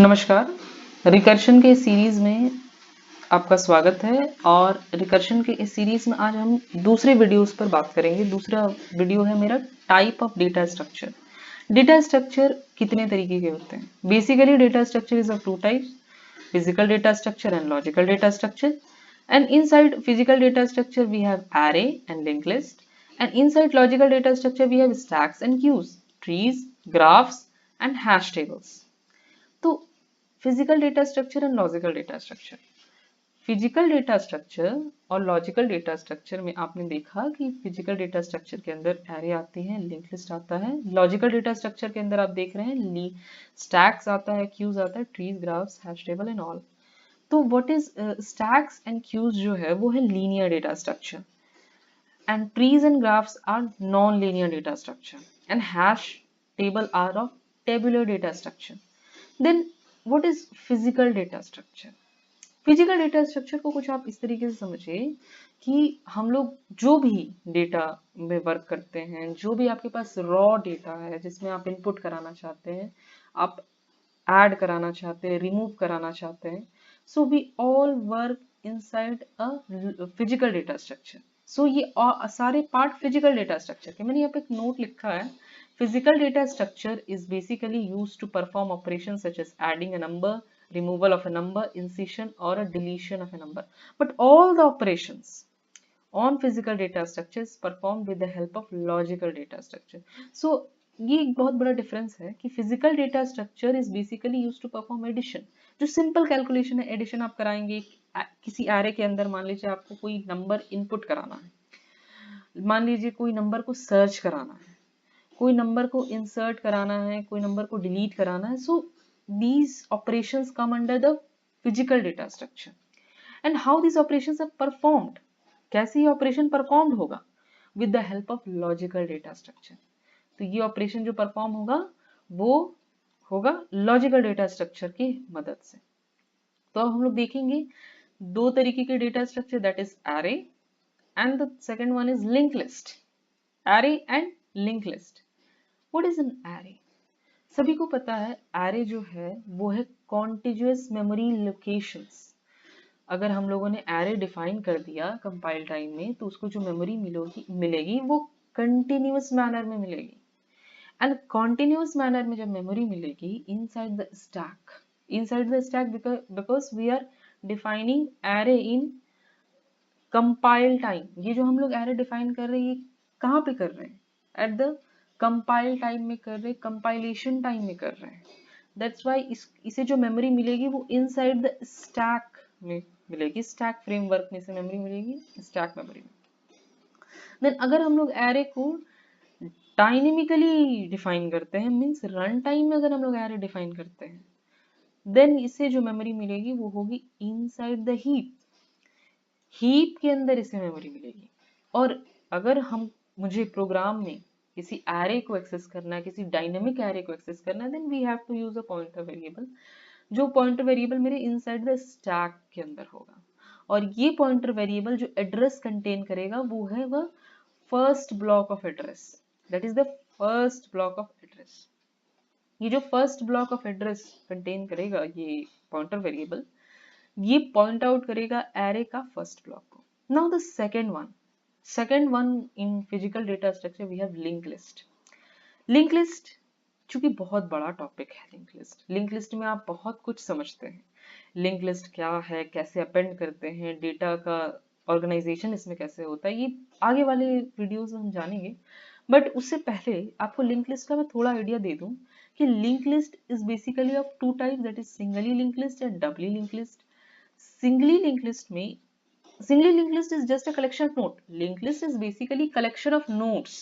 नमस्कार। रिकर्शन के सीरीज में आपका स्वागत है और रिकर्शन के इस सीरीज में आज हम दूसरे वीडियोस पर बात करेंगे। दूसरा वीडियो है मेरा type of data structure. Data structure कितने तरीके के होते हैं? Basically data structure is of two types, physical data structure and logical data structure. And inside physical data structure we have array and linked list, and inside logical data structure we have stacks and queues, trees, graphs and hash tables. तो physical data structure and logical data structure, physical data structure और logical data structure में आपने देखा कि physical data structure के अंदर array आती है, लिंक लिस्ट आता है। लॉजिकल डेटा स्ट्रक्चर के अंदर आप देख रहे हैं स्टैक्स आता है, क्यूज आता है, trees, graphs, hash table and all. तो what is stacks and queues जो है वो है linear data structure, and trees and graphs are non-linear data structure, and hash table are of tabular data structure. Then what is physical data structure? Physical data structure को कुछ आप इस तरीके से समझिए कि हम लोग जो भी डेटा में वर्क करते हैं, जो भी आपके पास रॉ डेटा है जिसमें आप इनपुट कराना चाहते हैं, आप ऐड कराना चाहते हैं, रिमूव कराना चाहते हैं, so we all work inside a physical data structure. So ये सारे पार्ट फिजिकल डेटा स्ट्रक्चर के। मैंने यहाँ पे एक नोट लिखा है, physical data structure is basically used to perform operations such as adding a number, removal of a number, insertion or a deletion of a number. But all the operations on physical data structures performed with the help of logical data structure. So ये एक बहुत बड़ा difference है कि physical data structure is basically used to perform addition. जो simple calculation है, addition आप कराएंगे किसी एरे के अंदर। मान लीजिए आपको कोई नंबर इनपुट कराना है, मान लीजिए कोई नंबर को सर्च कराना है, कोई नंबर को इंसर्ट कराना है, कोई नंबर को डिलीट कराना है। सो these operations come under the physical data structure. And how these operations are performed? कैसे ये ऑपरेशन परफॉर्म होगा? With the help of logical data structure. तो ये ऑपरेशन जो परफॉर्म होगा वो होगा लॉजिकल डेटा स्ट्रक्चर की मदद से। तो अब हम लोग देखेंगे दो तरीके के data structure, that is array and the second one is link list. Array and link list. What is an array? सभी को पता है एरे जो है वो है कॉन्टिग्युअस मेमोरी लोकेशंस। अगर हम लोगों ने एरे डिफाइन कर दिया कंपाइल टाइम में, तो उसको जो मेमोरी मिलेगी वो कंटिन्यूअस मैनर में मिलेगी। एंड कॉन्टिन्यूअस मैनर में जब मेमोरी मिलेगी inside the stack, because we are defining array in compile time. ये जो हम लोग एरे डिफाइन कर रहे हैं, ये कहाँ पे कर रहे हैं? एट द कंपाइल टाइम में कर रहे हैं, कंपाइलेशन टाइम में कर रहे हैं। दैट्स वाई इसे जो मेमोरी मिलेगी वो इनसाइड द स्टैक में मिलेगी, स्टैक फ्रेमवर्क में से मेमोरी मिलेगी, स्टैक मेमोरी में। देन अगर हम लोग एरे को डायनेमिकली डिफाइन करते हैं, मीन्स रन टाइम में अगर हम लोग एरे डिफाइन करते हैं, देन इसे जो मेमोरी मिलेगी वो होगी इनसाइड द हीप के अंदर इसे मेमोरी मिलेगी। और अगर मुझे प्रोग्राम में किसी एरे को एक्सेस करना है, किसी डायनेमिक एरे को एक्सेस करना है, then we have to use a pointer variable. जो पॉइंटर वेरिएबल मेरे इनसाइड द स्टैक के अंदर होगा, और ये पॉइंटर वेरिएबल जो एड्रेस कंटेन करेगा वो है वह first block of address, that is the first block of address. ये जो first block of address contain करेगा ये पॉइंटर वेरिएबल, ये पॉइंट आउट करेगा एरे का फर्स्ट ब्लॉक को। Now the second one in physical data structure we have link list. Link list चूंकि बहुत बड़ा टॉपिक है, लिंक लिस्ट में आप बहुत कुछ समझते हैं। लिंक लिस्ट क्या है, कैसे अपेंड करते हैं, डेटा का ऑर्गेनाइजेशन इसमें कैसे होता है, ये आगे वाले वीडियोस में हम जानेंगे। बट उससे पहले आपको लिंक लिस्ट का मैं थोड़ा आइडिया दे दूं कि link list is basically of two type, that is singly link list and doubly link list. Singly linked list is just a collection of nodes. Linked list is basically collection of nodes,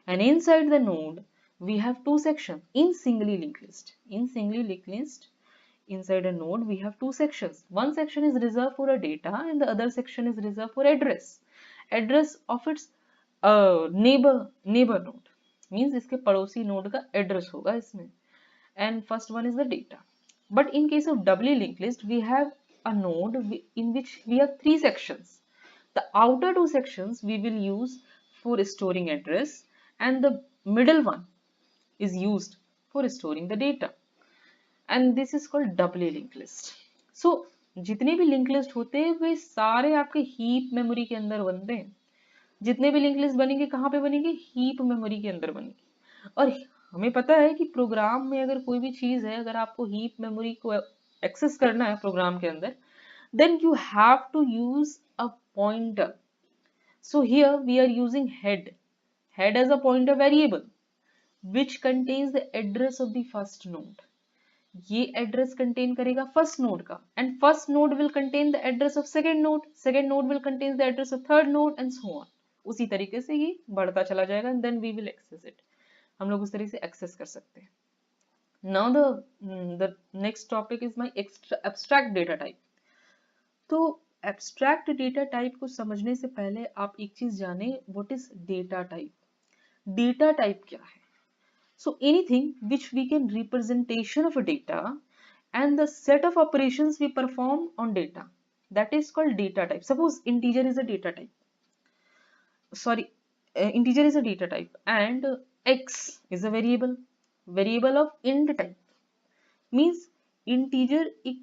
and inside the node we have two sections. In singly linked list, inside a node we have two sections. One section is reserved for a data and the other section is reserved for address of its neighbor node, means इसके पड़ोसी node का address होगा इसमें, and first one is the data. But in case of doubly linked list we have a node in which we have three sections. The outer two sections we will use for storing address, and the middle one is used for storing the data. And this is called doubly link list. So जितने भी link list होते हैं वे सारे आपके heap memory के अंदर बनते हैं। जितने भी लिंक लिस्ट बनेंगे कहाँ पे बनेंगे? हीप मेमोरी के अंदर बनेंगे। और हमें पता है कि प्रोग्राम में अगर कोई भी चीज है, अगर आपको हीप मेमोरी को एक्सेस करना है प्रोग्राम के अंदर, then you have to use a pointer. So here we are using head as a pointer variable which contains the address of the first node. ये एड्रेस कंटेन करेगा first node का, and first node will contain the address of second node will contain the address of third node and so on. उसी तरीके से ये बढ़ता चला जाएगा and then we will access it. हम लोग उस तरीके से एक्सेस कर सकते हैं। Now the next topic is my abstract data type. तो एब्स्ट्रैक्ट डेटा टाइप को समझने से पहले आप एक चीज जाने, what is data type. Data type क्या है? So anything which we can representation of a data and the set of operations we perform on data, that is called data type. Suppose integer is a data type. Integer is a data type and x is a variable of int type. Means integer एक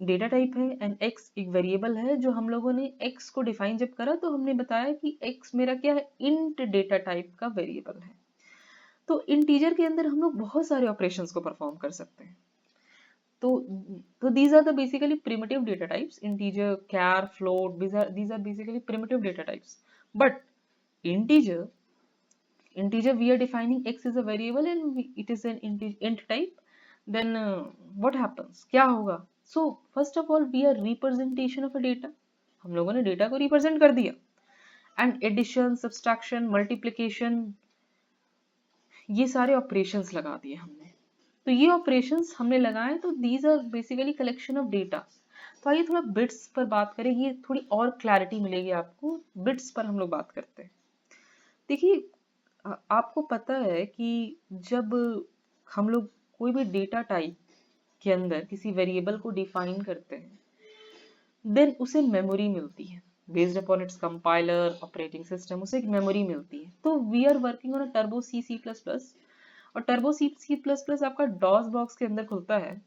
data type है and x एक variable है। जो हम लोगों ने x को define जब करा तो हमने बताया कि x मेरा क्या है? इंट डेटा टाइप का वेरिएबल है। तो इंटीजर के अंदर हम लोग बहुत सारे ऑपरेशंस को परफॉर्म कर सकते हैं। तो these are the basically primitive data types, integer, char, float, these are basically primitive data types. But integer we are defining x is a variable and it is an int type. Then what happens? क्या होगा? So first of all we are representation of a data. हम लोगों ने data को represent कर दिया and addition, subtraction, multiplication, ये सारे ऑपरेशंस लगा दिए हमने। तो ये ऑपरेशंस हमने लगाए तो these are basically collection of data. तो आइए थोड़ा बिट्स पर बात करें, ये थोड़ी और क्लैरिटी मिलेगी आपको। बिट्स पर हम लोग बात करते हैं। देखिए आपको पता है कि जब हम लोग कोई भी डेटा टाइप के अंदर किसी वेरिएबल को डिफाइन करते हैं देन उसे मेमोरी मिलती है। Based upon its compiler, operating system, उसे एक मेमोरी मिलती है। तो we are working on a Turbo C plus plus, और टर्बो सी प्लस प्लस आपका डॉस बॉक्स के अंदर खुलता है।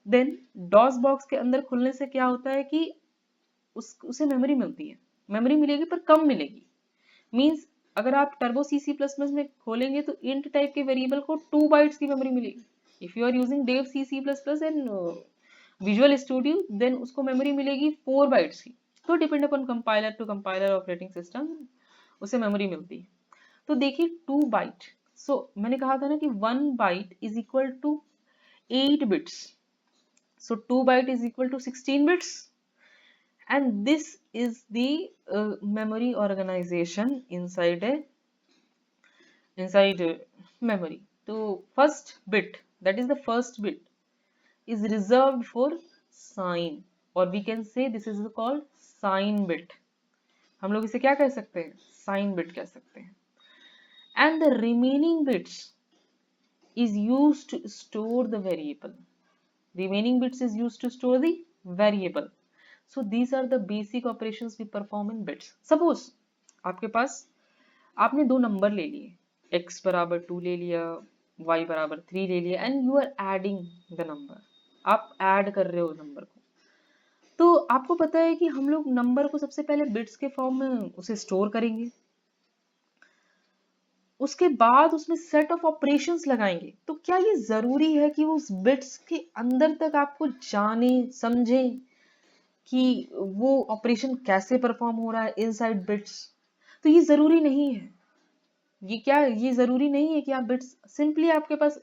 देन डॉस बॉक्स के अंदर खुलने से क्या होता है कि उसे मेमोरी मिलती है। मेमोरी मिलेगी पर कम मिलेगी। मींस अगर आप टर्बो सी प्लस प्लस में खोलेंगे तो इंट टाइप के वेरिएबल को 2 बाइट्स की मेमोरी मिलेगी। If you are using Dev C plus plus and Visual Studio then उसको मेमोरी मिलेगी 4 बाइट्स की। तो depend upon compiler to compiler, operating system, उसे मेमोरी मिलती है। तो देखिए 2 बाइट, सो मैंने कहा था ना कि 1 byte is equal to 8 bits, so 2 byte is equal to 16 bits and this is the memory organization inside memory. तो first bit, that is the first bit, is reserved for sign, or we can say this is called sign bit. हम लोग इसे क्या कह सकते हैं? sign bit कह सकते हैं। and the remaining bits is used to store the variable. So these are the basic operations we perform in bits. Suppose आपके पास आपने दो नंबर ले लिए, x बराबर 2 ले लिया, y बराबर 3 ले लिया and you are adding the number. आप ऐड कर रहे हो नंबर को। तो आपको पता है कि हम लोग नंबर को सबसे पहले बिट्स के फॉर्म में उसे स्टोर करेंगे, उसके बाद उसमें सेट ऑफ ऑपरेशंस लगाएंगे। तो क्या ये जरूरी है कि वो उस बिट्स के अंदर तक आपको जाने समझे कि वो ऑपरेशन कैसे परफॉर्म हो रहा है इनसाइड बिट्स? तो ये जरूरी नहीं है। ये जरूरी नहीं है कि आप बिट्स सिंपली आपके पास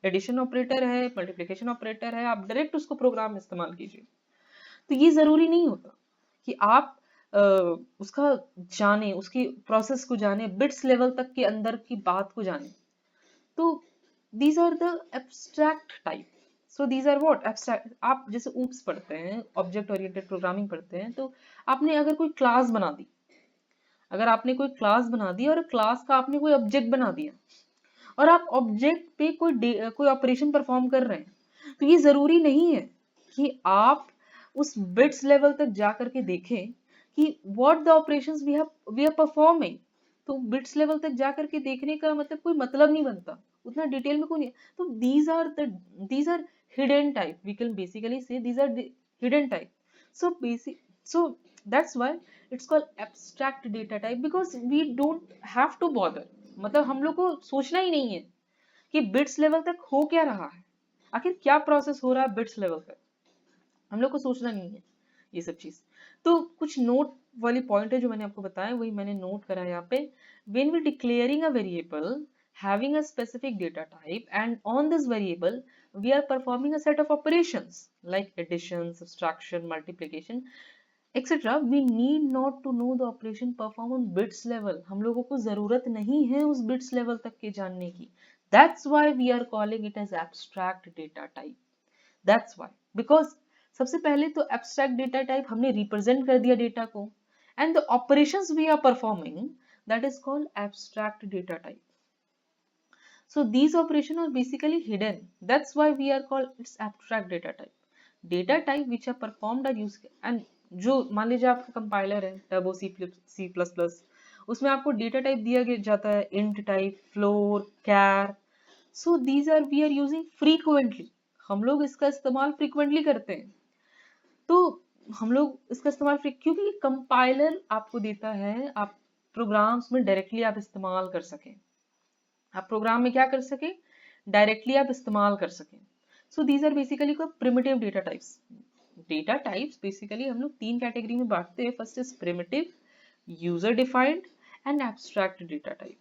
एडिशन ऑपरेटर है, मल्टीप्लिकेशन ऑपरेटर है, आप डायरेक्ट उसको प्रोग्राम इस्तेमाल कीजिए। तो ये जरूरी नहीं होता कि आप उसका जाने, उसकी प्रोसेस को जाने, बिट्स लेवल तक के अंदर की बात को जाने। तो these are the abstract type. So these are what? Abstract. आप जैसे ऊप्स पढ़ते हैं, ऑब्जेक्ट ओरिएंटेड प्रोग्रामिंग पढ़ते हैं, तो आपने अगर कोई क्लास बना दी, और क्लास का आपने कोई ऑब्जेक्ट बना दिया और आप ऑब्जेक्ट पे कोई ऑपरेशन परफॉर्म कर रहे हैं, तो ये जरूरी नहीं है कि आप उस बिट्स लेवल तक जा करके देखें कि what the operations we are performing. तो बिट्स लेवल तक जा करके देखने का मतलब कोई मतलब नहीं बनता। उतना डिटेल में कोई नहीं। तो these are hidden type, we can basically say these are the hidden type. So that's why it's called abstract data type, because we don't have to bother, मतलब हम लोग को सोचना ही नहीं है कि बिट्स लेवल तक हो क्या रहा है, आखिर क्या प्रोसेस हो रहा है बिट्स लेवल तक, हम लोग को सोचना नहीं है ये सब चीज। तो कुछ नोट वाली पॉइंट है जो मैंने आपको बताया, वही मैंने नोट करा है यहाँ पे। When we declaring a variable having a specific data type, and on this variable we are performing a set of operations like addition, subtraction, multiplication, etc. We need not to know the operation performed on bits level, हम लोगों को जरूरत नहीं है उस bits level तक के जानने की। That's why we are calling it as abstract data type. That's why, because सबसे पहले तो abstract data type हमने represent कर दिया data को, and the operations we are performing, that is called abstract data type. So these operations are basically hidden. That's why we are called its abstract data type. Data type which are performed are used, and जो मान लीजिए आपका compiler है turbo C++, उसमें आपको data type दिया जाता है int type, float, char. So these are we are using frequently, हम लोग इसका इस्तेमाल फ्रीक्वेंटली करते हैं। तो हम लोग इसका इस्तेमाल क्योंकि कंपाइलर आपको देता है, आप प्रोग्राम्स में डायरेक्टली आप इस्तेमाल कर सकें, आप प्रोग्राम में क्या कर सके, डायरेक्टली आप इस्तेमाल कर सकें। So these are basically primitive data types. Data types basically हम लोग तीन कैटेगरी में बांटते हैं। First is primitive, user defined and abstract data type.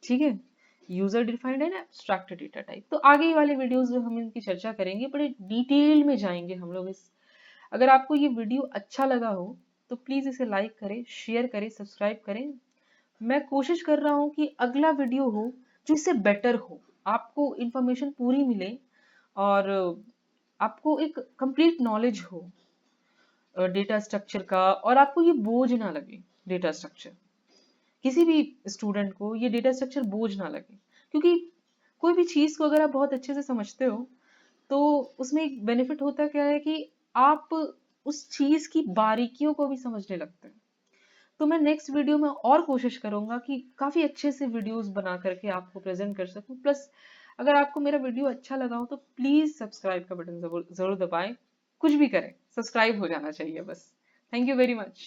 ठीक है, user defined and abstract data type. तो आगे वाले वीडियोस में हम इनकी चर्चा करेंगे, बड़े डिटेल में जाएंगे हम लोग इस। अगर आपको ये वीडियो अच्छा लगा हो तो प्लीज इसे लाइक करें, शेयर करें, सब्सक्राइब करें। मैं कोशिश कर रहा हूँ कि अगला वीडियो हो जो इससे बेटर हो, आपको इंफॉर्मेशन पूरी मिले और आपको एक कंप्लीट नॉलेज हो डेटा स्ट्रक्चर का, और आपको ये बोझ ना लगे डेटा स्ट्रक्चर, किसी भी स्टूडेंट को ये डेटा स्ट्रक्चर बोझ ना लगे। क्योंकि कोई भी चीज को अगर आप बहुत अच्छे से समझते हो तो उसमें एक बेनिफिट होता क्या है कि आप उस चीज की बारीकियों को भी समझने लगते हैं। तो मैं नेक्स्ट वीडियो में और कोशिश करूंगा कि काफी अच्छे से वीडियोस बना करके आपको प्रेजेंट कर सकूं। प्लस अगर आपको मेरा वीडियो अच्छा लगा हो तो प्लीज सब्सक्राइब का बटन जरूर दबाएं, कुछ भी करें सब्सक्राइब हो जाना चाहिए बस। Thank you very much.